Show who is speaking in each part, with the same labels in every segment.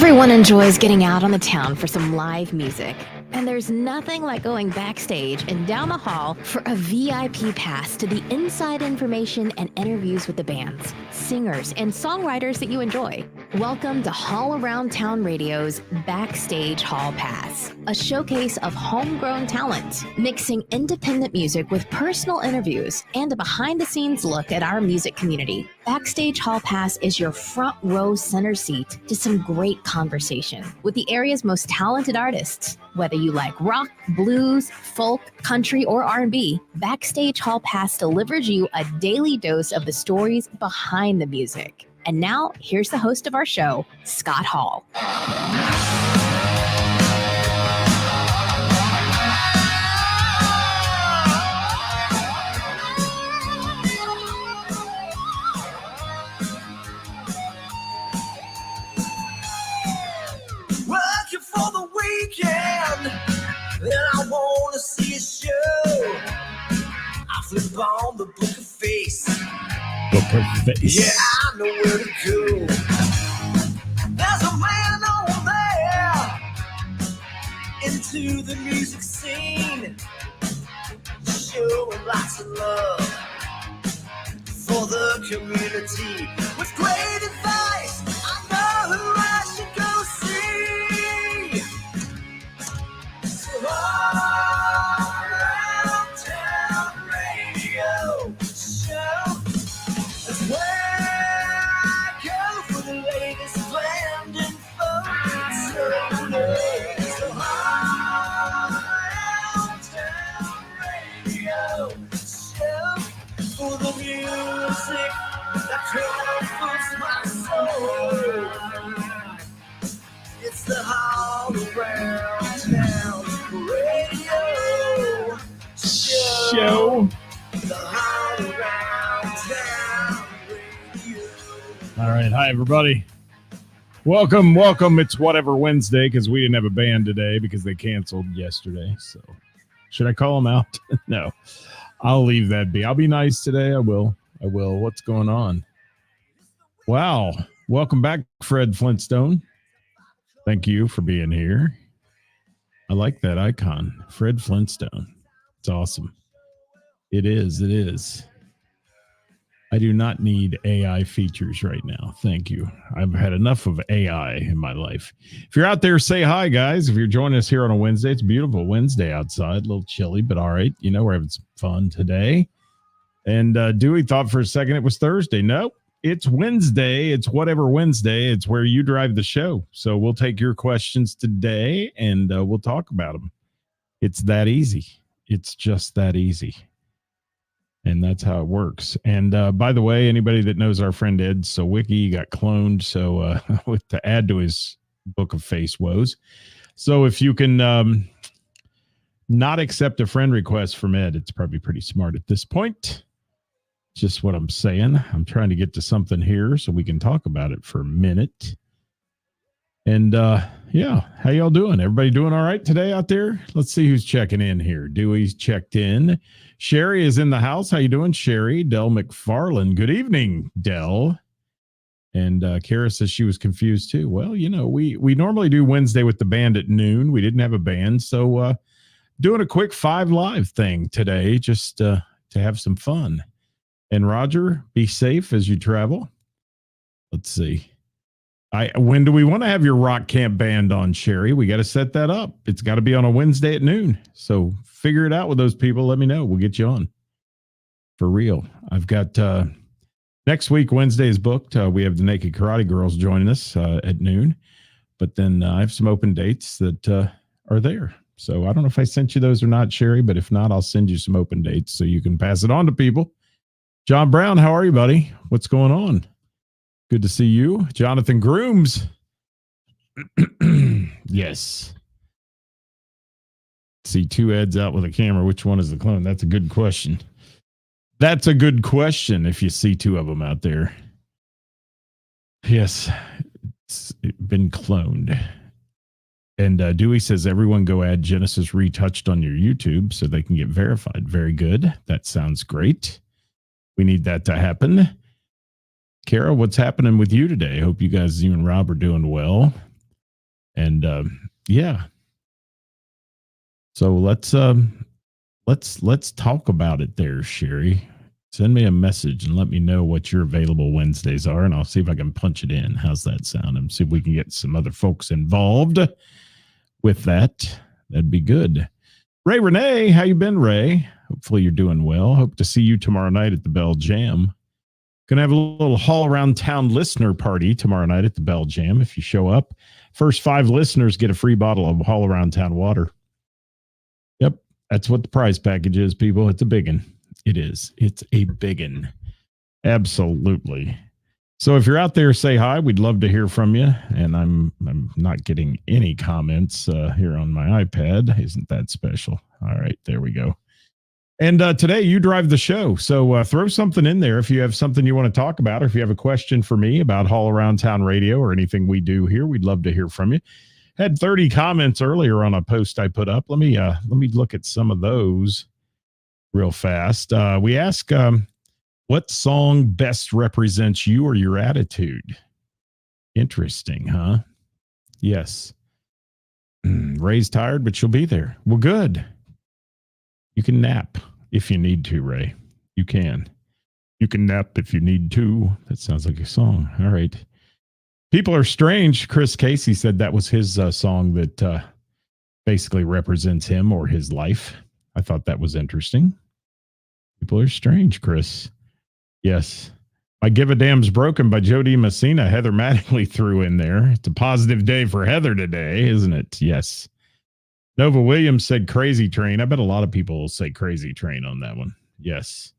Speaker 1: Everyone enjoys getting out on the town for some live music. And there's nothing like going backstage and down the hall for a VIP pass to the inside information and interviews with the bands, singers, and songwriters that you enjoy. Welcome to Hall Around Town Radio's Backstage Hall Pass, a showcase of homegrown talent, mixing independent music with personal interviews and a behind-the-scenes look at our music community. Backstage Hall Pass is your front row center seat to some great conversation with the area's most talented artists. Whether you like rock, blues, folk, country, or R&B, Backstage Hall Pass delivers you a daily dose of the stories behind the music. And now, here's the host of our show, Scott Hall.
Speaker 2: Working for the weekend, and I want to see a show. I flip on the book of face.
Speaker 3: Book of face.
Speaker 2: Yeah, I know where to go. There's a man over there into the music scene, showing lots of love for the community with great advice. I know who I should go see. So all around town radio show is where I go for the latest band info. So all around town radio show for the music that comforts my soul. It's the All Around Town Radio Show. The All Around Town Radio.
Speaker 3: All right. Hi, everybody. Welcome. It's Whatever Wednesday because we didn't have a band today because they canceled yesterday. So should I call them out? No, I'll leave that be. I'll be nice today. I will. What's going on? Wow. Welcome back, Fred Flintstone. Thank you for being here. I like that icon, Fred Flintstone. It's awesome. It is. I do not need AI features right now. Thank you. I've had enough of AI in my life. If you're out there, say hi, guys. If you're joining us here on a Wednesday, it's a beautiful Wednesday outside. A little chilly, but all right. You know, we're having some fun today. And Dewey thought for a second it was Thursday. Nope. It's Wednesday. It's Whatever Wednesday. It's where you drive the show. So we'll take your questions today and we'll talk about them. It's that easy. It's just that easy. And that's how it works. And by the way, anybody that knows our friend Ed Sawicki got cloned. So to add to his book of face woes. So if you can not accept a friend request from Ed, it's probably pretty smart at this point. Just what I'm saying. I'm trying to get to something here so we can talk about it for a minute. And yeah, how y'all doing? Everybody doing all right today out there? Let's see who's checking in here. Dewey's checked in. Sherry is in the house. How you doing, Sherry? Del McFarland. Good evening, Del. And Kara says she was confused too. Well, you know, we normally do Wednesday with the band at noon. We didn't have a band, so doing a quick 5 Live thing today just to have some fun. And Roger, be safe as you travel. Let's see. When do we want to have your rock camp band on, Sherry? We got to set that up. It's got to be on a Wednesday at noon. So figure it out with those people. Let me know. We'll get you on. For real. I've got next week, Wednesday is booked. We have the Naked Karate Girls joining us at noon. But then I have some open dates that are there. So I don't know if I sent you those or not, Sherry, but if not, I'll send you some open dates so you can pass it on to people. John Brown, how are you, buddy? What's going on? Good to see you. Jonathan Grooms. Yes. See 2 Eds out with a camera. Which one is the clone? That's a good question. That's a good question if you see 2 of them out there. Yes. It's been cloned. And Dewey says, everyone go add Genesis Retouched on your YouTube so they can get verified. Very good. That sounds great. We need that to happen. Kara, what's happening with you today? Hope you guys, you and Rob, are doing well. And yeah. So let's talk about it there, Sherry. Send me a message and let me know what your available Wednesdays are, and I'll see if I can punch it in. How's that sound? And see if we can get some other folks involved with that. That'd be good. Ray Renee, how you been, Ray? Hopefully you're doing well. Hope to see you tomorrow night at the Bell Jam. Gonna have a little Hall Around Town listener party tomorrow night at the Bell Jam. If you show up, first 5 listeners get a free bottle of Hall Around Town water. Yep, that's what the prize package is, people. It's a big one. It is. It's a big one. Absolutely. So if you're out there, say hi. We'd love to hear from you. And I'm not getting any comments here on my iPad. Isn't that special? All right, there we go. And today you drive the show. So throw something in there if you have something you want to talk about, or if you have a question for me about Hall Around Town Radio or anything we do here. We'd love to hear from you. Had 30 comments earlier on a post I put up. Let me look at some of those real fast. We ask, what song best represents you or your attitude? Interesting, huh? Yes. Ray's tired, but she'll be there. Well, good. You can nap if you need to, Ray. You can. You can nap if you need to. That sounds like a song. All right. People Are Strange. Chris Casey said that was his song that basically represents him or his life. I thought that was interesting. People Are Strange, Chris. Yes. My Give a Damn's Broken by Jody Messina. Heather Mattingly threw in there. It's a positive day for Heather today, isn't it? Yes. Nova Williams said Crazy Train. I bet a lot of people will say Crazy Train on that one. Yes.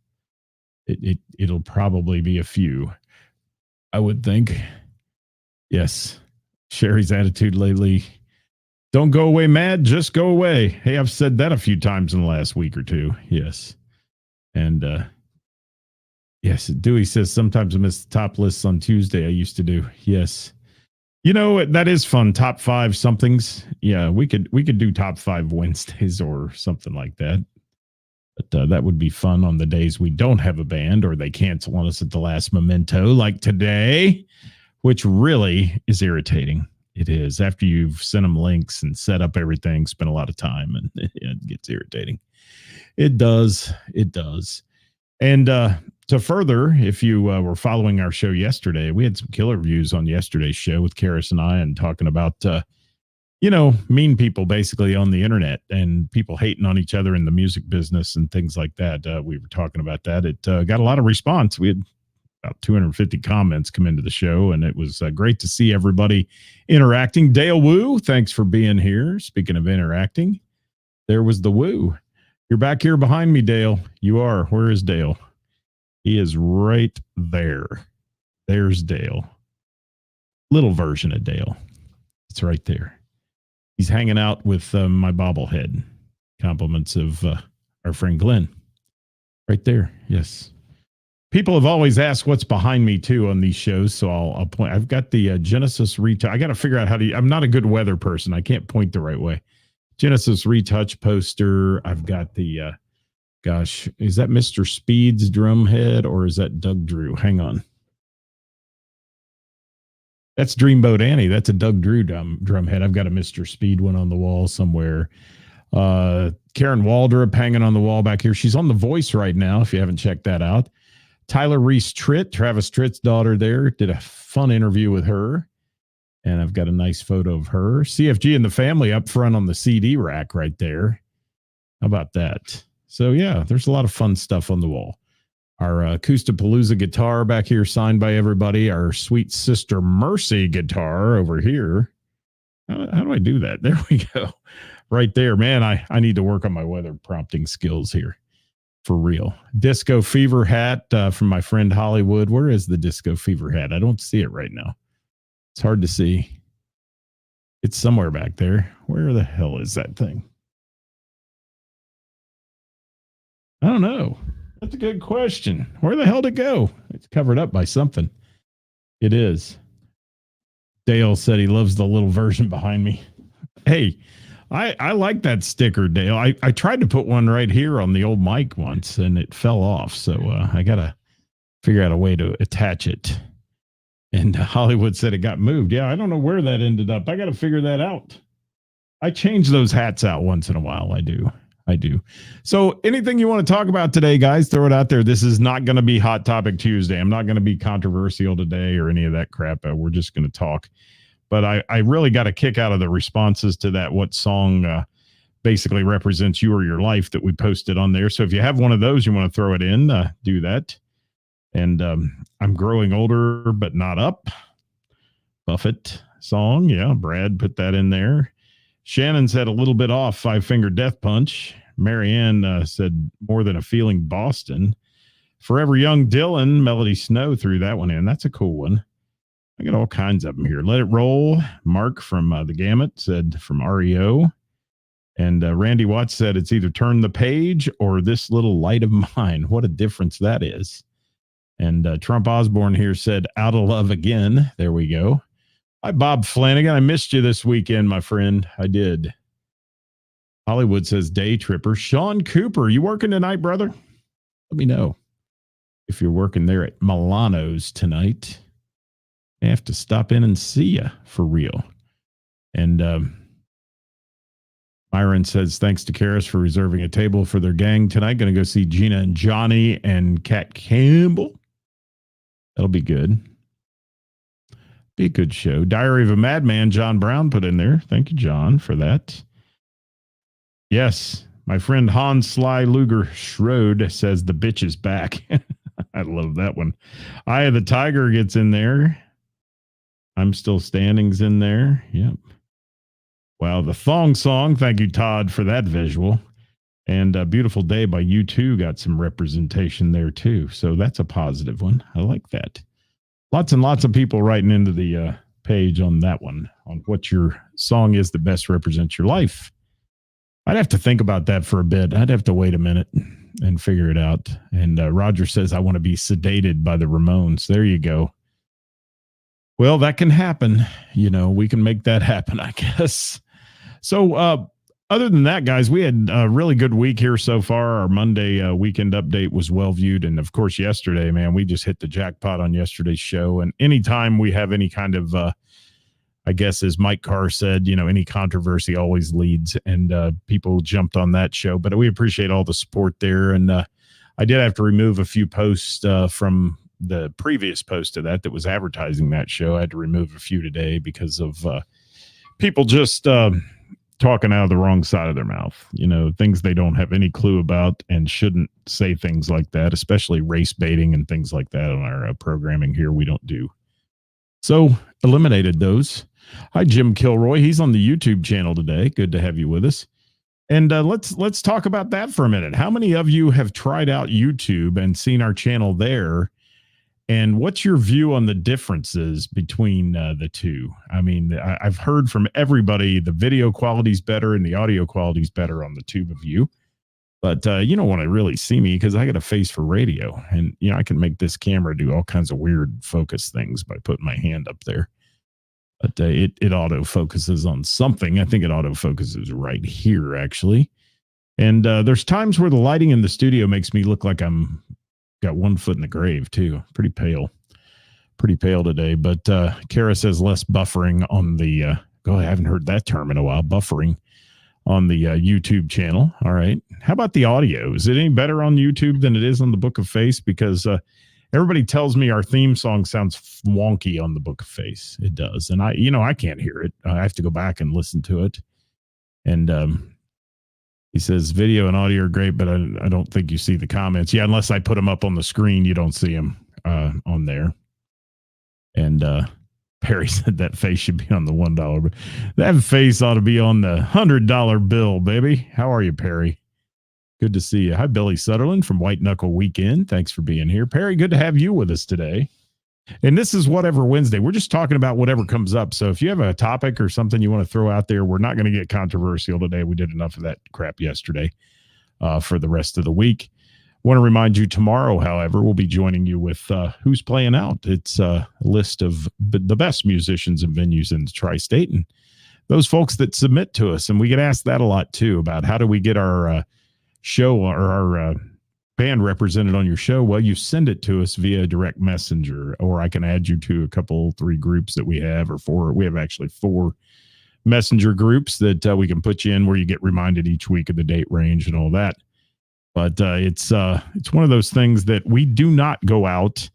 Speaker 3: It'll probably be a few, I would think. Yes. Sherry's attitude lately. Don't go away mad, just go away. Hey, I've said that a few times in the last week or two. Yes. And yes, Dewey says sometimes I miss the top lists on Tuesday. I used to do. Yes. You know, that is fun. Top 5 somethings. Yeah, we could do top 5 Wednesdays or something like that. But that would be fun on the days we don't have a band or they cancel on us at the last memento like today, which really is irritating. It is. After you've sent them links and set up everything, spent a lot of time, and it gets irritating. It does. It does. And to further, if you were following our show yesterday, we had some killer views on yesterday's show with Karis and I, and talking about, mean people basically on the internet and people hating on each other in the music business and things like that. We were talking about that. It got a lot of response. We had about 250 comments come into the show, and it was great to see everybody interacting. Dale Wu, thanks for being here. Speaking of interacting, there was the Wu. You're back here behind me, Dale. You are. Where is Dale? He is right there. There's Dale. Little version of Dale. It's right there. He's hanging out with my bobblehead. Compliments of our friend Glenn. Right there. Yes. People have always asked what's behind me too on these shows, so I'll point. I've got the Genesis Retouch. I got to figure out how to. I'm not a good weather person. I can't point the right way. Genesis Retouch poster. I've got the. Gosh, is that Mr. Speed's drum head or is that Doug Drew? Hang on. That's Dreamboat Annie. That's a Doug Drew drum head. I've got a Mr. Speed one on the wall somewhere. Karen Waldrop hanging on the wall back here. She's on The Voice right now, if you haven't checked that out. Tyler Reese Tritt, Travis Tritt's daughter there. Did a fun interview with her. And I've got a nice photo of her. CFG and the family up front on the CD rack right there. How about that? So, yeah, there's a lot of fun stuff on the wall. Our Acoustapalooza guitar back here signed by everybody. Our Sweet Sister Mercy guitar over here. How do I do that? There we go. Right there. Man, I need to work on my weather prompting skills here. For real. Disco Fever hat from my friend Hollywood. Where is the Disco Fever hat? I don't see it right now. It's hard to see. It's somewhere back there. Where the hell is that thing? I don't know. That's a good question. Where the hell did it go? It's covered up by something. It is. Dale said he loves the little version behind me. Hey, I like that sticker, Dale. I tried to put one right here on the old mic once, and it fell off. So I got to figure out a way to attach it. And Hollywood said it got moved. Yeah, I don't know where that ended up. I got to figure that out. I change those hats out once in a while. I do. So anything you want to talk about today, guys, throw it out there. This is not going to be Hot Topic Tuesday. I'm not going to be controversial today or any of that crap. We're just going to talk. But I really got a kick out of the responses to that. What song basically represents you or your life that we posted on there. So if you have one of those, you want to throw it in, do that. And I'm growing older, but not up. Buffett song. Yeah, Brad put that in there. Shannon said a little bit off, Five Finger Death Punch. Marianne said More Than a Feeling, Boston. Forever Young Dylan, Melody Snow threw that one in. That's a cool one. I got all kinds of them here. Let It Roll. Mark from The Gamut said from REO. And Randy Watts said it's either Turn the Page or This Little Light of Mine. What a difference that is. And Trump Osborne here said Out of Love Again. There we go. Hi, Bob Flanagan. I missed you this weekend, my friend. I did. Hollywood says Day Tripper. Sean Cooper, you working tonight, brother? Let me know if you're working there at Milano's tonight. I have to stop in and see you for real. And Myron says, thanks to Karis for reserving a table for their gang tonight. Going to go see Gina and Johnny and Kat Campbell. That'll be good. Be a good show. Diary of a Madman, John Brown put in there. Thank you, John, for that. Yes, my friend Hans Sly Luger Schroed says the bitch is back. I love that one. Eye of the Tiger gets in there. I'm Still Standing's in there. Yep. Wow, the Thong Song. Thank you, Todd, for that visual. And a Beautiful Day by U2 got some representation there, too. So that's a positive one. I like that. Lots and lots of people writing into the page on that one, on what your song is that best represents your life. I'd have to think about that for a bit. I'd have to wait a minute and figure it out. And Roger says, I want to be sedated by the Ramones. There you go. Well, that can happen. You know, we can make that happen, I guess. So other than that, guys, we had a really good week here so far. Our Monday weekend update was well viewed. And of course, yesterday, man, we just hit the jackpot on yesterday's show. And anytime we have any kind of, I guess, as Mike Carr said, you know, any controversy always leads. And people jumped on that show. But we appreciate all the support there. And I did have to remove a few posts from the previous post to that was advertising that show. I had to remove a few today because of people just talking out of the wrong side of their mouth, you know, things they don't have any clue about and shouldn't say things like that, especially race baiting and things like that on our programming here. We don't do. So eliminated those. Hi, Jim Kilroy. He's on the YouTube channel today. Good to have you with us. And let's talk about that for a minute. How many of you have tried out YouTube and seen our channel there? And what's your view on the differences between the two? I mean, I've heard from everybody the video quality is better and the audio quality is better on the tube of view. But you don't want to really see me because I got a face for radio. And, you know, I can make this camera do all kinds of weird focus things by putting my hand up there. But it auto focuses on something. I think it auto focuses right here, actually. And there's times where the lighting in the studio makes me look like I'm got one foot in the grave, too. Pretty pale today. But Kara says less buffering on the, I haven't heard that term in a while, buffering on the YouTube channel. All right. How about the audio? Is it any better on YouTube than it is on the Book of Face? Because everybody tells me our theme song sounds wonky on the Book of Face. It does. And I can't hear it. I have to go back and listen to it. And he says video and audio are great, but I don't think you see the comments. Yeah, unless I put them up on the screen, you don't see them on there. And Perry said that face should be on the $1 bill. That face ought to be on the $100 bill, baby. How are you, Perry? Good to see you. Hi, Billy Sutherland from White Knuckle Weekend. Thanks for being here. Perry, good to have you with us today. And this is Whatever Wednesday. We're just talking about whatever comes up. So if you have a topic or something you want to throw out there, we're not going to get controversial today. We did enough of that crap yesterday for the rest of the week. Want to remind you tomorrow, however, we'll be joining you with Who's Playing Out. It's a list of the best musicians and venues in the tri-state and those folks that submit to us. And we get asked that a lot, too, about how do we get our show or our band represented on your show, well, you send it to us via direct messenger, or I can add you to a couple, 3 groups that we have, or 4. We have actually 4 messenger groups that we can put you in, where you get reminded each week of the date range and all that. But it's one of those things that we do not go out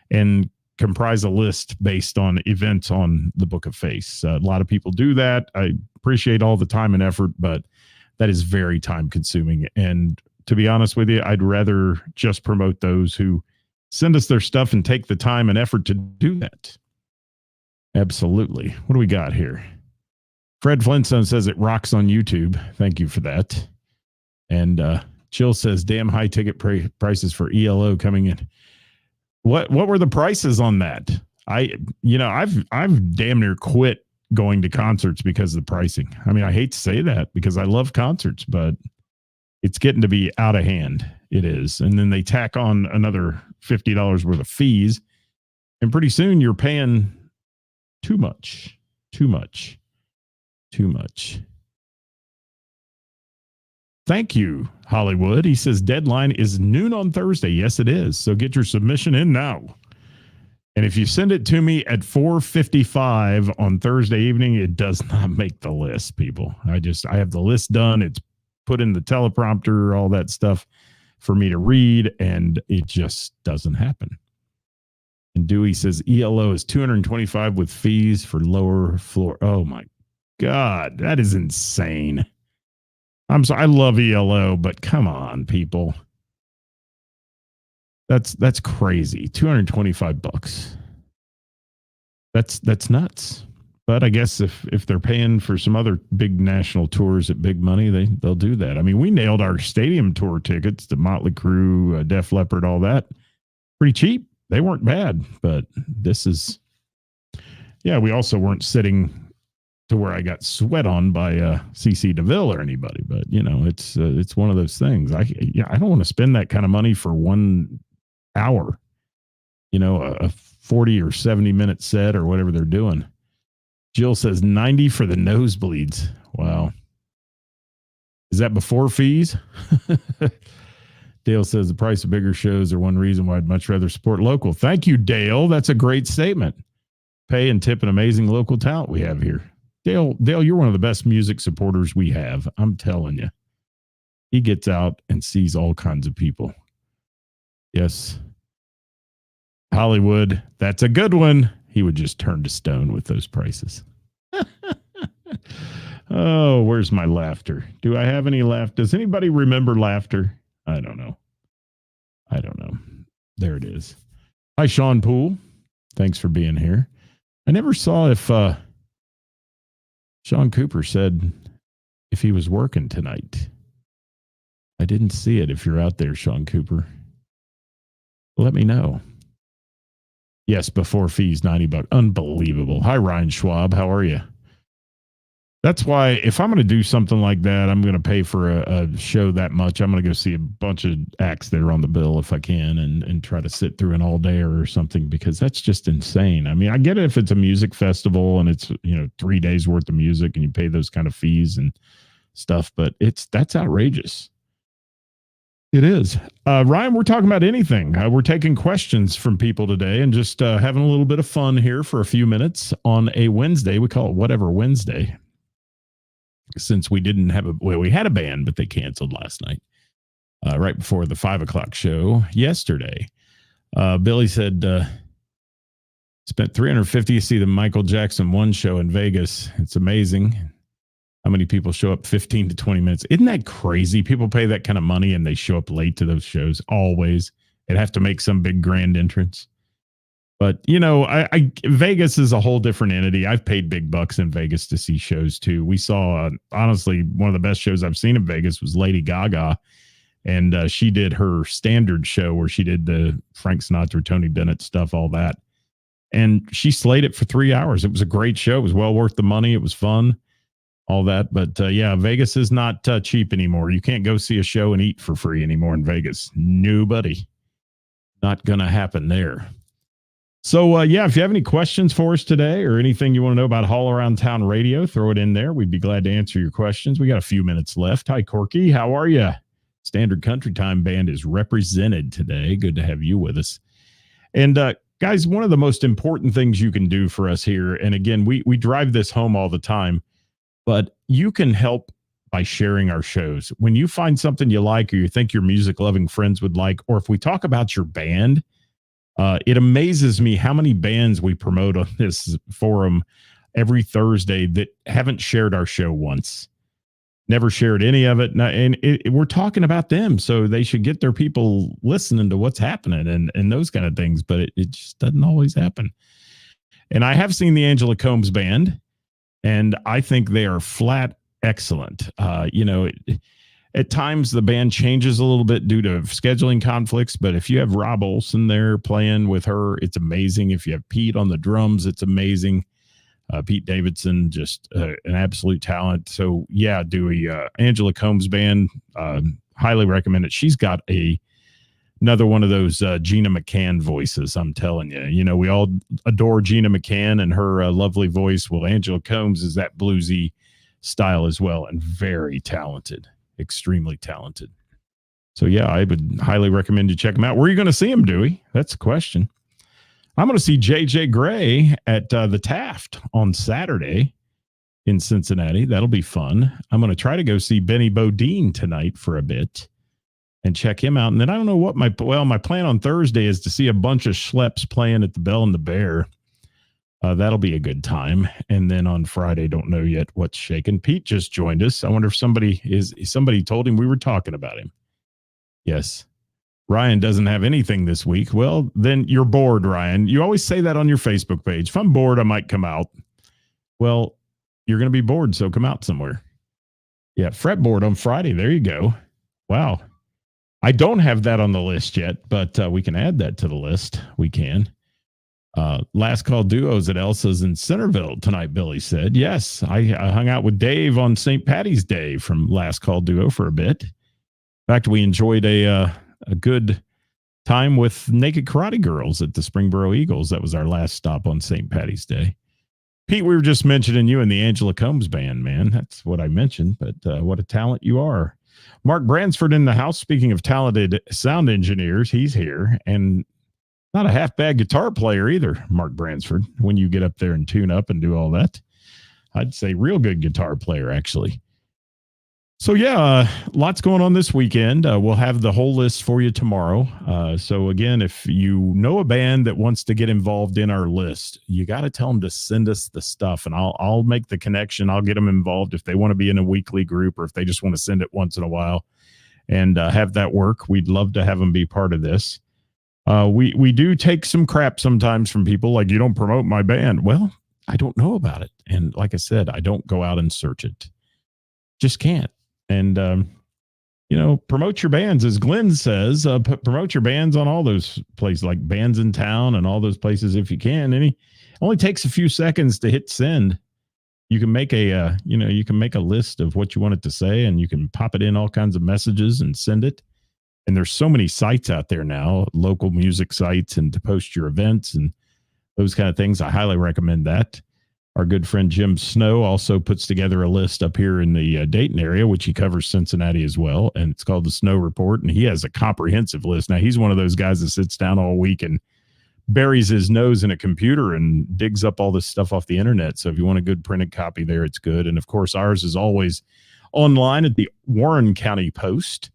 Speaker 3: and comprise a list based on events on the Book of Face. A lot of people do that. I appreciate all the time and effort, but that is very time consuming. And to be honest with you, I'd rather just promote those who send us their stuff and take the time and effort to do that. Absolutely. What do we got here? Fred Flintstone says it rocks on YouTube. Thank you for that. And Jill says, damn high ticket prices for ELO coming in. What were the prices on that? I've damn near quit going to concerts because of the pricing. I mean, I hate to say that because I love concerts, but it's getting to be out of hand. It is. And then they tack on another $50 worth of fees. And pretty soon you're paying too much. Thank you, Hollywood. He says deadline is noon on Thursday. Yes, it is. So get your submission in now. And if you send it to me at 4:55 on Thursday evening, it does not make the list, people. I have the list done. It's put in the teleprompter, all that stuff for me to read, and it just doesn't happen. And Dewey says ELO is $225 with fees for lower floor. Oh my God, that is insane. I'm sorry, I love ELO, but come on, people. That's crazy. $225. That's nuts. But I guess if they're paying for some other big national tours at big money, they'll do that. I mean, we nailed our stadium tour tickets to Motley Crue, Def Leppard, all that. Pretty cheap. They weren't bad, but this is, yeah, we also weren't sitting to where I got sweat on by CC DeVille or anybody, but it's one of those things. I don't want to spend that kind of money for 1 hour, a 40 or 70 minute set or whatever they're doing. Jill says 90 for the nosebleeds. Wow. Is that before fees? Dale says the price of bigger shows are one reason why I'd much rather support local. Thank you, Dale. That's a great statement. Pay and tip an amazing local talent we have here. Dale, you're one of the best music supporters we have. I'm telling you. He gets out and sees all kinds of people. Yes. Hollywood, that's a good one. He would just turn to stone with those prices. Oh, where's my laughter? Do I have any laughter? Does anybody remember laughter? I don't know. There it is. Hi, Sean Poole. Thanks for being here. I never saw if Sean Cooper said if he was working tonight. I didn't see it. If you're out there, Sean Cooper, let me know. Yes, before fees, $90. Unbelievable. Hi, Ryan Schwab. How are you? That's why if I'm going to do something like that, I'm going to pay for a show that much. I'm going to go see a bunch of acts that are on the bill if I can and try to sit through an all day or something, because that's just insane. I mean, I get it if it's a music festival and it's, 3 days worth of music and you pay those kind of fees and stuff, but that's outrageous. It is. Ryan, we're talking about anything. We're taking questions from people today and just having a little bit of fun here for a few minutes on a Wednesday. We call it Whatever Wednesday, since we didn't have we had a band, but they canceled last night, right before the 5:00 show yesterday. Billy said, spent $350 to see the Michael Jackson 1 show in Vegas. It's amazing how many people show up 15 to 20 minutes. Isn't that crazy? People pay that kind of money and they show up late to those shows. Always. They'd have to make some big grand entrance. But, Vegas is a whole different entity. I've paid big bucks in Vegas to see shows too. We saw, honestly, one of the best shows I've seen in Vegas was Lady Gaga. And she did her standard show where she did the Frank Sinatra, Tony Bennett stuff, all that. And she slayed it for 3 hours. It was a great show. It was well worth the money. It was fun. All that. But Vegas is not cheap anymore. You can't go see a show and eat for free anymore in Vegas. Nobody. Not going to happen there. So, if you have any questions for us today or anything you want to know about Haul Around Town Radio, throw it in there. We'd be glad to answer your questions. We got a few minutes left. Hi, Corky. How are you? Standard Country Time Band is represented today. Good to have you with us. And guys, one of the most important things you can do for us here, and again, we drive this home all the time, but you can help by sharing our shows. When you find something you like or you think your music-loving friends would like, or if we talk about your band, it amazes me how many bands we promote on this forum every Thursday that haven't shared our show once. Never shared any of it. And we're talking about them, so they should get their people listening to what's happening and those kind of things, but it just doesn't always happen. And I have seen the Angela Combs Band, and I think they are flat excellent. At times the band changes a little bit due to scheduling conflicts, but if you have Rob Olson there playing with her, it's amazing. If you have Pete on the drums, it's amazing. Pete Davidson, just an absolute talent. So yeah, Dewey, Angela Combs Band, highly recommend it. She's got another one of those Gina McCann voices. I'm telling you, we all adore Gina McCann and her lovely voice. Well, Angela Combs is that bluesy style as well, and very talented, extremely talented. So yeah, I would highly recommend you check them out. Where are you going to see them, Dewey? That's the question. I'm going to see JJ Gray at the Taft on Saturday in Cincinnati. That'll be fun. I'm going to try to go see Benny Bodine tonight for a bit and check him out. And then I don't know what my plan on Thursday is to see a bunch of schleps playing at the Bell and the Bear. That'll be a good time. And then on Friday, don't know yet what's shaking. Pete just joined us. I wonder if somebody told him we were talking about him. Yes. Ryan doesn't have anything this week. Well, then you're bored, Ryan. You always say that on your Facebook page. If I'm bored, I might come out. Well, you're going to be bored, so come out somewhere. Yeah, fretboard on Friday. There you go. Wow. I don't have that on the list yet, but we can add that to the list. We can. Last Call Duos at Elsa's in Centerville tonight, Billy said. Yes, I hung out with Dave on St. Patty's Day from Last Call Duo for a bit. In fact, we enjoyed a good time with Naked Karate Girls at the Springboro Eagles. That was our last stop on St. Patty's Day. Pete, we were just mentioning you and the Angela Combs Band, man. That's what I mentioned, but what a talent you are. Mark Bransford in the house. Speaking of talented sound engineers, he's here, and not a half bad guitar player either, Mark Bransford, when you get up there and tune up and do all that. I'd say real good guitar player, actually. So yeah, lots going on this weekend. We'll have the whole list for you tomorrow. So again, if you know a band that wants to get involved in our list, you got to tell them to send us the stuff, and I'll make the connection. I'll get them involved if they want to be in a weekly group or if they just want to send it once in a while and have that work. We'd love to have them be part of this. We do take some crap sometimes from people like, you don't promote my band. Well, I don't know about it. And like I said, I don't go out and search it. Just can't. And, promote your bands, as Glenn says, promote your bands on all those places like Bands in Town and all those places if you can. And it only takes a few seconds to hit send. You can make a list of what you want it to say, and you can pop it in all kinds of messages and send it. And there's so many sites out there now, local music sites, and to post your events and those kind of things. I highly recommend that. Our good friend Jim Snow also puts together a list up here in the Dayton area, which he covers Cincinnati as well. And it's called the Snow Report. And he has a comprehensive list. Now, he's one of those guys that sits down all week and buries his nose in a computer and digs up all this stuff off the internet. So if you want a good printed copy there, it's good. And of course, ours is always online at the Warren County Post.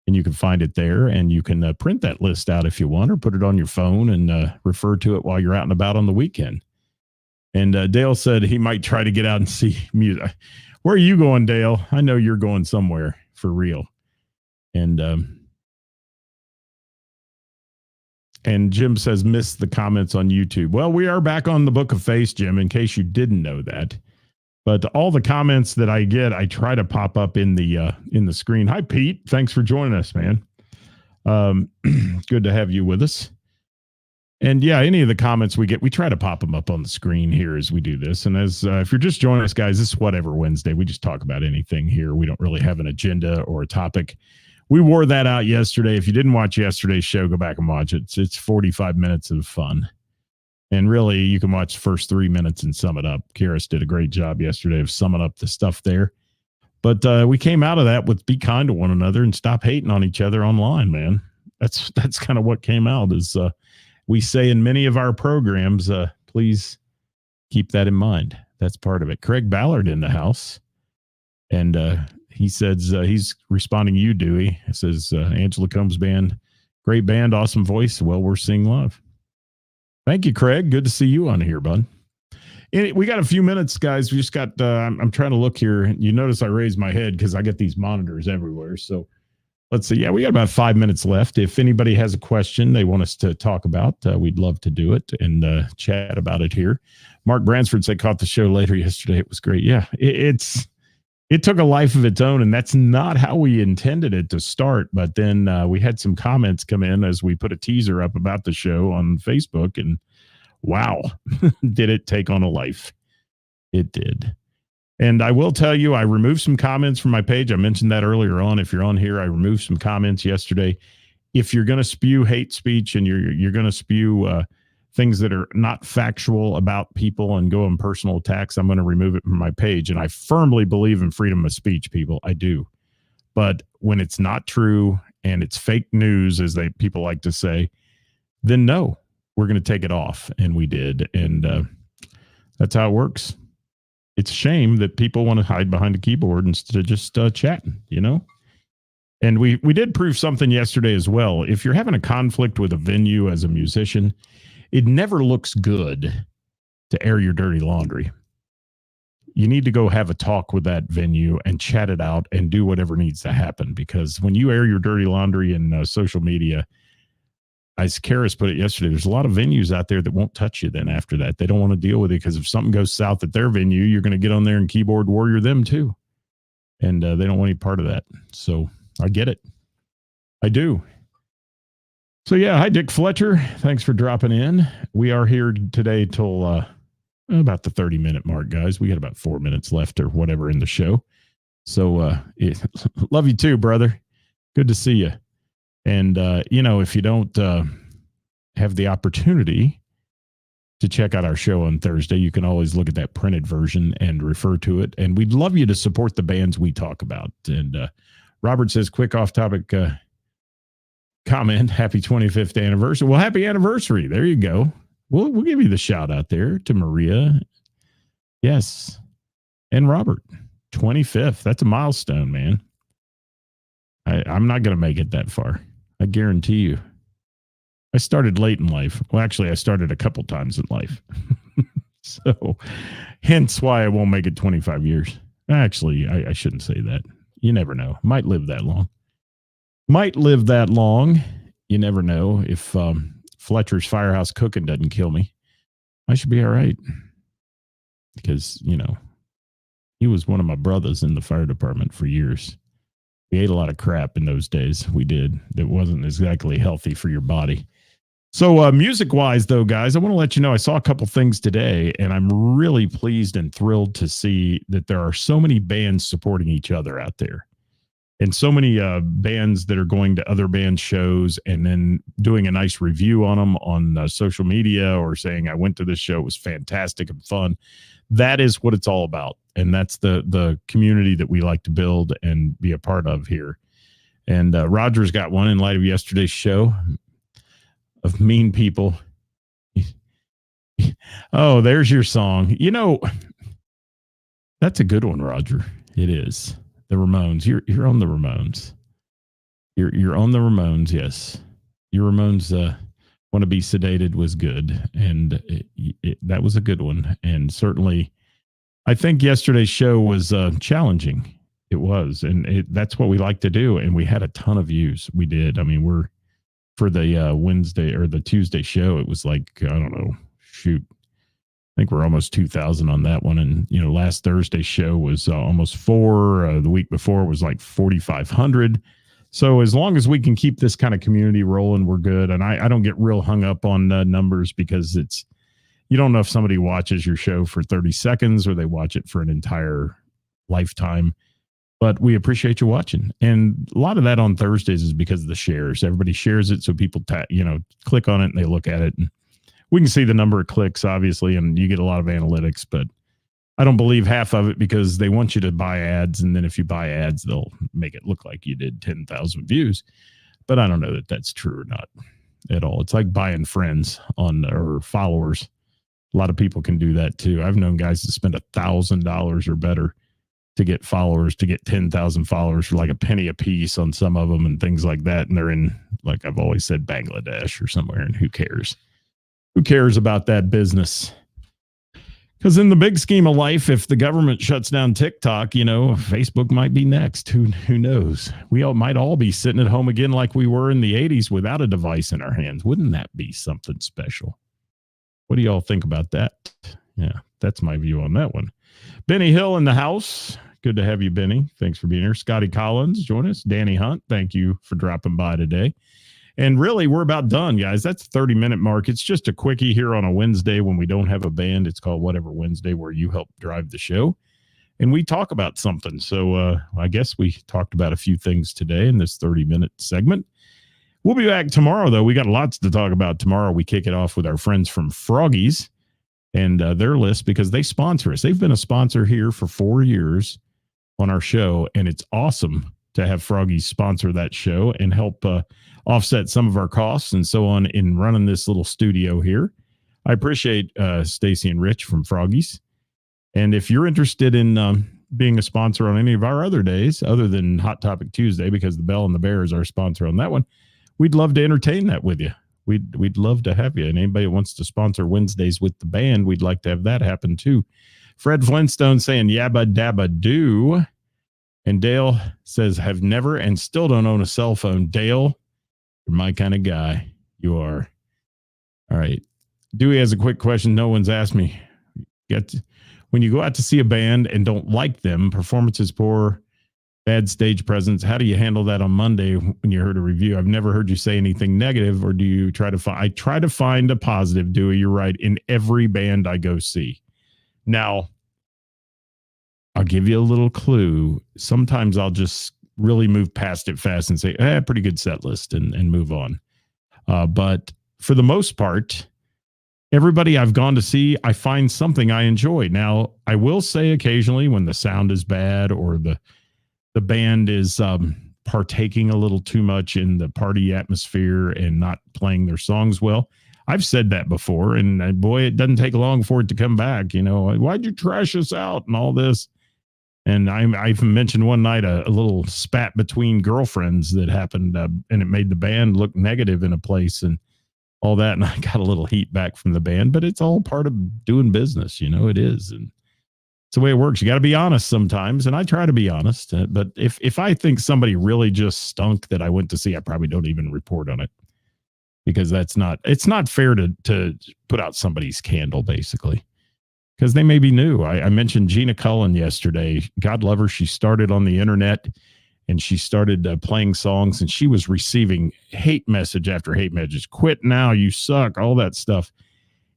Speaker 3: And you can find it there, and you can print that list out if you want, or put it on your phone and refer to it while you're out and about on the weekend. And Dale said he might try to get out and see music. Where are you going, Dale? I know you're going somewhere for real. And Jim says, miss the comments on YouTube. Well, we are back on the Book of Face, Jim, in case you didn't know that. But all the comments that I get, I try to pop up in the screen. Hi, Pete. Thanks for joining us, man. Good to have you with us. And yeah, any of the comments we get, we try to pop them up on the screen here as we do this. And as if you're just joining us, guys, this is Whatever Wednesday. We just talk about anything here. We don't really have an agenda or a topic. We wore that out yesterday. If you didn't watch yesterday's show, go back and watch it. It's 45 minutes of fun. And really, you can watch the first 3 minutes and sum it up. Karis did a great job yesterday of summing up the stuff there. But we came out of that with be kind to one another and stop hating on each other online, man. That's kind of what came out is we say in many of our programs, please keep that in mind. That's part of it. Craig Ballard in the house. And he says he's responding to you, Dewey. It says Angela Combs Band, great band, awesome voice. Well, we're seeing love. Thank you, Craig. Good to see you on here, bud. We got a few minutes, guys. We just got, I'm trying to look here. You notice I raised my head because I get these monitors everywhere. So let's see. Yeah, we got about 5 minutes left. If anybody has a question they want us to talk about, we'd love to do it and chat about it here. Mark Bransford said, caught the show later yesterday. It was great. Yeah, it took a life of its own, and that's not how we intended it to start. But then we had some comments come in as we put a teaser up about the show on Facebook, and wow, did it take on a life? It did. And I will tell you, I removed some comments from my page. I mentioned that earlier on. If you're on here, I removed some comments yesterday. If you're going to spew hate speech and you're going to spew things that are not factual about people and go on personal attacks, I'm going to remove it from my page. And I firmly believe in freedom of speech, people. I do. But when it's not true and it's fake news, as people like to say, then no, we're going to take it off. And we did. And that's how it works. It's a shame that people want to hide behind a keyboard instead of just chatting, you know? And we did prove something yesterday as well. If you're having a conflict with a venue as a musician, it never looks good to air your dirty laundry. You need to go have a talk with that venue and chat it out and do whatever needs to happen. Because when you air your dirty laundry in social media, as Karis put it yesterday, there's a lot of venues out there that won't touch you then after that. They don't want to deal with it because if something goes south at their venue, you're going to get on there and keyboard warrior them too. And they don't want any part of that. So I get it. I do. So yeah, hi, Dick Fletcher. Thanks for dropping in. We are here today till about the 30-minute mark, guys. We got about 4 minutes left or whatever in the show. So love you too, brother. Good to see you. And, if you don't have the opportunity to check out our show on Thursday, you can always look at that printed version and refer to it. And we'd love you to support the bands we talk about. And Robert says, quick off-topic comment, happy 25th anniversary. Well, happy anniversary. There you go. We'll give you the shout out there to Maria. Yes. And Robert, 25th. That's a milestone, man. I'm not going to make it that far. I guarantee you. I started late in life. Well, actually, I started a couple times in life. So, hence why I won't make it 25 years. Actually, I shouldn't say that. You never know. Might live that long. You never know. If Fletcher's Firehouse Cooking doesn't kill me, I should be all right. Because, he was one of my brothers in the fire department for years. We ate a lot of crap in those days. We did. That wasn't exactly healthy for your body. So music-wise, though, guys, I want to let you know I saw a couple things today, and I'm really pleased and thrilled to see that there are so many bands supporting each other out there. And so many bands that are going to other band shows and then doing a nice review on them on social media or saying, I went to this show, it was fantastic and fun. That is what it's all about. And that's the community that we like to build and be a part of here. And Roger's got one in light of yesterday's show of mean people. Oh, there's your song. That's a good one, Roger. It is. The Ramones. You're on the Ramones. You're on the Ramones, yes. Your Ramones Want to Be Sedated was good. And that was a good one. And certainly, I think yesterday's show was challenging. It was. And that's what we like to do. And we had a ton of views. We did. I mean, for the Wednesday or the Tuesday show, it was like, I don't know, shoot. I think we're almost 2,000 on that one. And, last Thursday's show was almost 4. The week before was like 4,500. So as long as we can keep this kind of community rolling, we're good. And I don't get real hung up on numbers because you don't know if somebody watches your show for 30 seconds or they watch it for an entire lifetime. But we appreciate you watching. And a lot of that on Thursdays is because of the shares. Everybody shares it. So people, click on it and they look at it. And we can see the number of clicks, obviously, and you get a lot of analytics. But I don't believe half of it because they want you to buy ads. And then if you buy ads, they'll make it look like you did 10,000 views. But I don't know that that's true or not at all. It's like buying friends or followers. A lot of people can do that too. I've known guys that spend $1,000 or better to get followers, to get 10,000 followers for like a penny a piece on some of them and things like that. And they're in, like I've always said, Bangladesh or somewhere. And who cares? Who cares about that business? Because in the big scheme of life, if the government shuts down TikTok, Facebook might be next. Who knows? We might all be sitting at home again like we were in the 80s without a device in our hands. Wouldn't that be something special? What do y'all think about that? Yeah, that's my view on that one. Benny Hill in the house. Good to have you, Benny. Thanks for being here. Scotty Collins, join us. Danny Hunt, thank you for dropping by today. And really, we're about done, guys. That's the 30-minute mark. It's just a quickie here on a Wednesday when we don't have a band. It's called Whatever Wednesday, where you help drive the show. And we talk about something. So I guess we talked about a few things today in this 30-minute segment. We'll be back tomorrow, though. We got lots to talk about tomorrow. We kick it off with our friends from Froggies and their list because they sponsor us. They've been a sponsor here for 4 years on our show, and it's awesome to have Froggies sponsor that show and help offset some of our costs and so on in running this little studio here. I appreciate Stacy and Rich from Froggies. And if you're interested in being a sponsor on any of our other days, other than Hot Topic Tuesday, because the Bell and the Bear is our sponsor on that one, we'd love to entertain that with you. We'd love to have you. And anybody that wants to sponsor Wednesdays with the band, we'd like to have that happen too. Fred Flintstone saying yabba dabba do. And Dale says, have never and still don't own a cell phone. Dale, you're my kind of guy. You are. All right. Dewey has a quick question. No one's asked me. When you go out to see a band and don't like them, performance is poor, bad stage presence, how do you handle that on Monday when you heard a review? I've never heard you say anything negative, or do you try to find? I try to find a positive, Dewey. You're right. In every band I go see. Now, I'll give you a little clue. Sometimes I'll just really move past it fast and say, pretty good set list and move on. But for the most part, everybody I've gone to see, I find something I enjoy. Now, I will say occasionally when the sound is bad or the band is partaking a little too much in the party atmosphere and not playing their songs well. I've said that before, and boy, it doesn't take long for it to come back. Why'd you trash us out and all this? And I even mentioned one night a little spat between girlfriends that happened, and it made the band look negative in a place and all that. And I got a little heat back from the band, but it's all part of doing business. It is. And it's the way it works. You got to be honest sometimes. And I try to be honest. But if I think somebody really just stunk that I went to see, I probably don't even report on it because it's not fair to put out somebody's candle, basically. Because they may be new. I mentioned Gina Cullen yesterday. God love her. She started on the internet and she started playing songs, and she was receiving hate message after hate message. Quit now. You suck. All that stuff.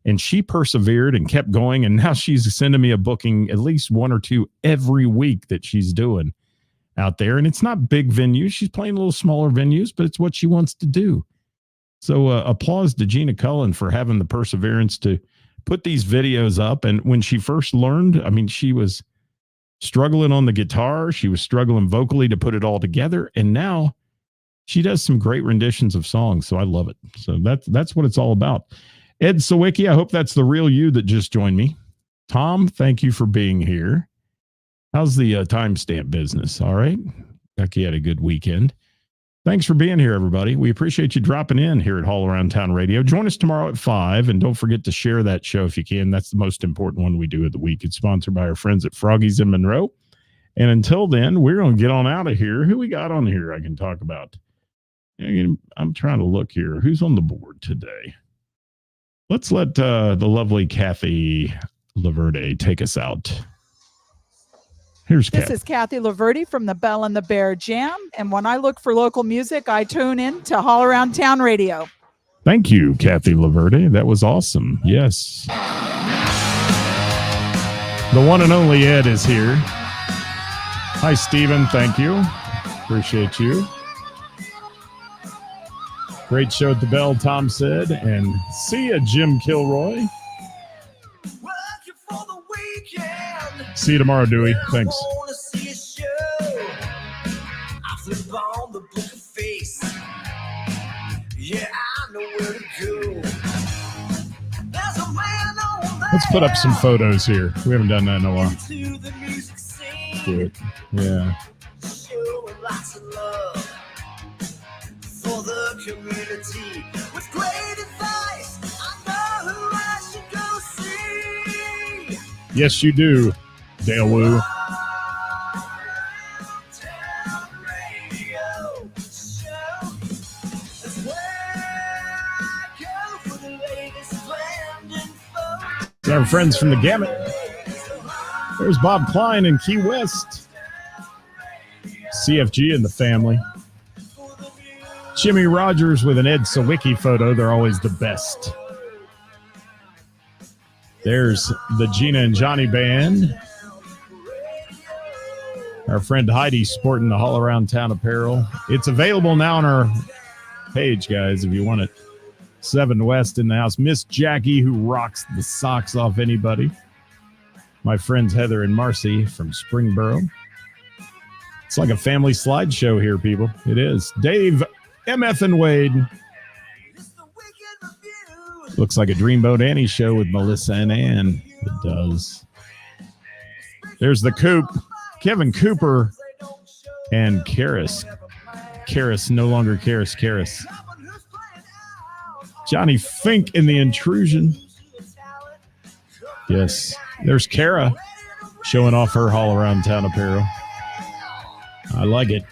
Speaker 3: And she persevered and kept going. And now she's sending me a booking, at least one or two every week that she's doing out there. And it's not big venues. She's playing a little smaller venues, but it's what she wants to do. So applause to Gina Cullen for having the perseverance to put these videos up. And when she first learned, she was struggling on the guitar. She was struggling vocally to put it all together. And now she does some great renditions of songs. So I love it. So that's what it's all about. Ed Sawicki, I hope that's the real you that just joined me. Tom, thank you for being here. How's the timestamp business? All right. Becky had a good weekend. Thanks for being here, everybody. We appreciate you dropping in here at All Around Town Radio. Join us tomorrow at 5, and don't forget to share that show if you can. That's the most important one we do of the week. It's sponsored by our friends at Froggies in Monroe. And until then, we're going to get on out of here. Who we got on here I can talk about? I'm trying to look here. Who's on the board today? Let's let the lovely Kathy Laverde take us out. Here's Kathy.
Speaker 4: This is Kathy Laverde from the Bell and the Bear Jam. And when I look for local music, I tune in to All Around Town Radio.
Speaker 3: Thank you, Kathy Laverde. That was awesome. Yes. The one and only Ed is here. Hi, Stephen. Thank you. Appreciate you. Great show at the Bell, Tom said. And see ya, Jim Kilroy.
Speaker 2: Working for the weekend.
Speaker 3: See you tomorrow, Dewey. Thanks.
Speaker 2: I wanna see a show. I flip on the book of face. Yeah, I know where to go. There's a man over there.
Speaker 3: Let's put up some photos here. We haven't done that in a while.
Speaker 2: Into the music scene.
Speaker 3: Do it. Yeah.
Speaker 2: Showing lots of love for the community. With great advice, I know who I should go see.
Speaker 3: Yes, you do, Dale Wu.
Speaker 2: Town radio show. That's where I go for the latest brand info.
Speaker 3: It's our friends from the Gamut. There's Bob Klein in Key West. CFG and the family. Jimmy Rogers with an Ed Sawicki photo. They're always the best. There's the Gina and Johnny band. Our friend Heidi sporting the All Around Town apparel. It's available now on our page, guys, if you want it. 7 West in the house. Miss Jackie, who rocks the socks off anybody. My friends Heather and Marcy from Springboro. It's like a family slideshow here, people. It is. Dave, MF and Wade. Looks like a Dreamboat Annie show with Melissa and Ann. It does. There's the Coop. Kevin Cooper and Karis. Karis, no longer Karis. Johnny Fink in the Intrusion. Yes. There's Kara showing off her All Around Town apparel. I like it.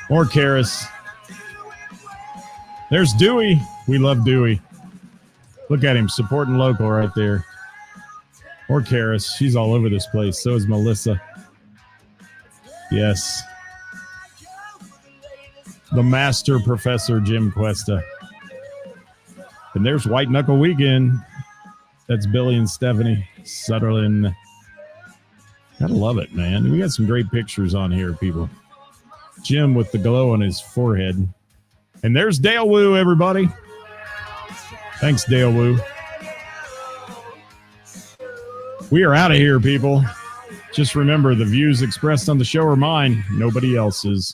Speaker 3: More Karis. There's Dewey. We love Dewey. Look at him supporting local right there. Or Karis. She's all over this place. So is Melissa. Yes. The master professor, Jim Cuesta. And there's White Knuckle Weekend. That's Billy and Stephanie Sutherland. Gotta love it, man. We got some great pictures on here, people. Jim with the glow on his forehead. And there's Dale Wu, everybody. Thanks, Dale Wu. We are out of here, people. Just remember, the views expressed on the show are mine, nobody else's.